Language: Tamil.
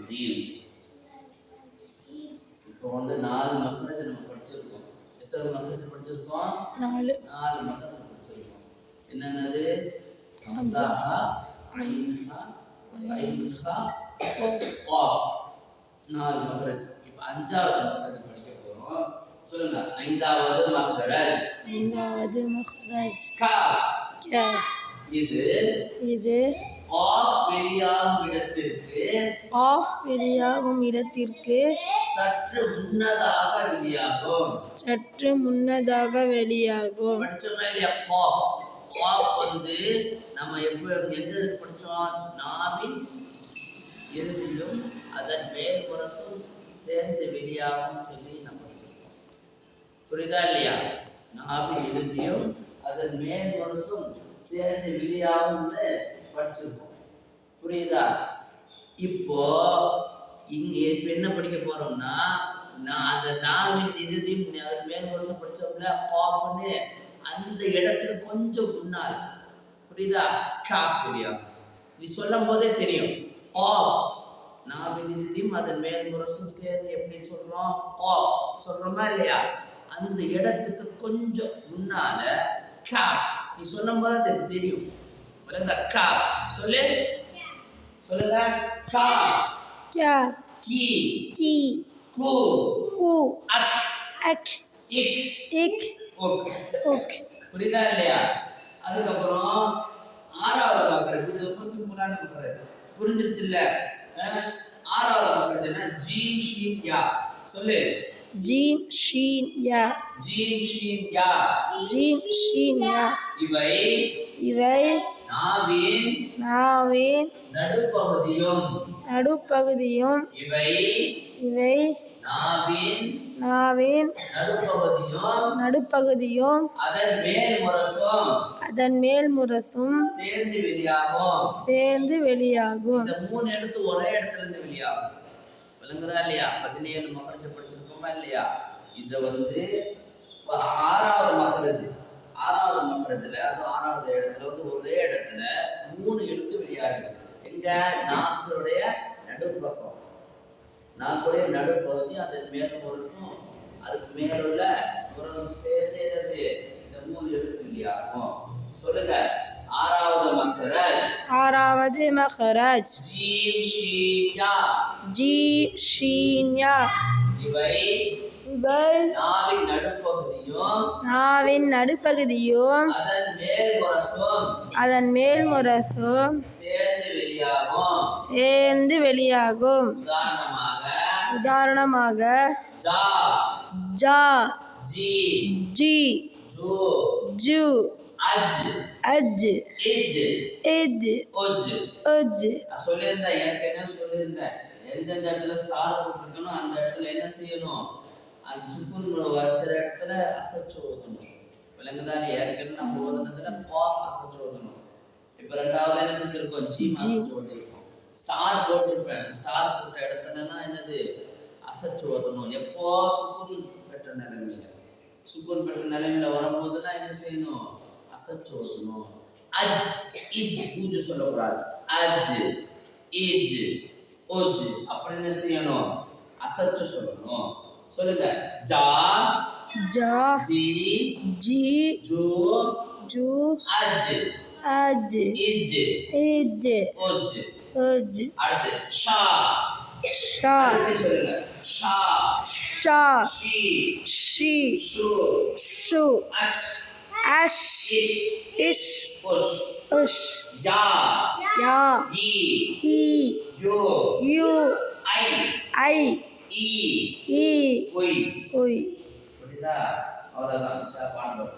ரஹீம். இப்போ வந்து 4 மக்ரஜ் நம்ம படிச்சிருக்கோம். எத்தனை மக்ரஜ் படிச்சிருக்கோம்? 4 மக்ரஜ் படிச்சிருக்கோம். என்னென்னது? ஹம்ஸா, ஐன், ஹா, காஃப். 4 மக்ரஜ். இப்போ 5வது மக்ரஜ் படிக்க போறோம். சொல்லுங்க. 5வது மக்ரஜ் காஃப். இது காஃப் வெளியாகும் இடத்திற்கு சற்று முன்னதாக வெளியாகும். படிச்சோமா இல்லையா? காஃப் வந்து நம்ம எங்க படிச்சோம்? நாவின் இறுதியும் அதன் மேல் முரசும் சேர்ந்து வெளியாகும் சொல்லி நம்ம படிச்சிருக்கோம். புரியுதா இல்லையா? நாவின் இறுதியும் அதன் மேல் முரசும் சேர்ந்து வெளியாகும்னு படிச்சிருக்கோம். புரியுதா? இப்போ இங்க என்ன படிக்க போறோம்னா, அந்த நாவின் இறுதியும் அதன் மேல் முரசும் படிச்சோம்ல, காஃப்னு அந்த இடத்துல கொஞ்சம் முன்னால். புரியுதா? காஃப் இல்லையா? நீ சொல்லும் போதே தெரியும். காஃப் நாவின் இறுதியும் அதன் மேல் முரசும் சேர்ந்து எப்படி சொல்றோம்? காஃப் சொல்றோமா இல்லையா? அந்த இடத்துக்கு கொஞ்சம் முன்னால காஃப். நீ சொல்லும் போது தெரியும். காஃப் சொல்லு. சொல்லுங்க. காஃப், கி, கு, அக், இக், உக். புரியுதா இல்லையா? அதுக்கப்புறம் 6வது மக்ரஜ். இது ரொம்ப சிம்பிளான மக்ரஜ். புரிஞ்சிருச்சு இல்ல? 6வது மக்ரஜ் என்ன? ஜீம் ஷீன் யா. சொல்லு. ஜீம் ஷீன் யா. இவை நாவின் நடுப்பகுதியும் இவை நாவின் நடுப்பகுதியும் அதன் மேல் முரசும் சேர்ந்து வெளியாகும். இந்த 3 எழுத்து ஒரே இடத்துல இருந்து வெளியாகும். விளங்குதா இல்லையா? 17 மக்ரஜ் படிச்சிருக்கோமா இல்லையா? இத வந்து 6வது மக்ரஜ். 6வது மக்ரஜ்ல அது 6வது இடத்துல வந்து ஒரே இடத்துல 3 எழுத்து வெளியாகும். எங்க? நாக்குடைய நடுப்பக்கம். நாக்குடைய நடுப்பகுதி அதன் மேல் முரசும் அதுக்கு மேலுள்ள முரசும் சேர்ந்து இந்த 3 எழுத்து வெளியாகும். சொல்லுங்க. 6வது மக்ரஜ் ஜீம் ஷீன் யா. இவை நாவின் நடுப்பகுதியும் அதன் மேல் முரசும் சேர்ந்து வெளியாகும். உதாரணமாக ஜா, ஜி, ஜு, அஜ், இஜ், உஜ். சொல்லியிருந்தேன், ஏற்கனவே சொல்லியிருந்தேன். எந்தெந்த இடத்துல ஸ்டார் போட்டிருக்கணும் அந்த இடத்துல என்ன செய்யணும்? அந்த சுக்குன் வச்ச இடத்துல அசைச்சு ஓதணும். விளங்குதா? ஏற்கனவே நம்ம ஓதுனதுல காஃப் அசைச்சு ஓதணும். இப்போ 2வது என்ன செஞ்சிருக்கோம்? ஜீம் அசைச்சு ஓதிருக்கோம். ஸ்டார் போட்டிருப்பேன். ஸ்டார் போட்ட இடத்துலனா என்னது? அசைச்சு ஓதணும். எப்போ? சுக்குன் பெற்ற நிலைமையில வரும்போதுலாம் என்ன செய்யணும்? அசைச்சு ஓதணும். அஜ், இஜ், உஜ் சொல்லக்கூடாது. அஜ், இஜ், உஜ் அப்படி என்ன செய்யணும்? அசைச்சு சொல்லணும். சொல்லுங்க. ஜா, ஜி, ஜு, அஜ், இஜ், உஜ். அடுத்து ஷா. சொல்லுங்க. ஷா, ஷி, ஷு, அஷ், இஷ், உஷ். யா, ஈ, யூ, ஐ, ஈ, உய். புரியுதா? அவ்வளவுதான். பாடம்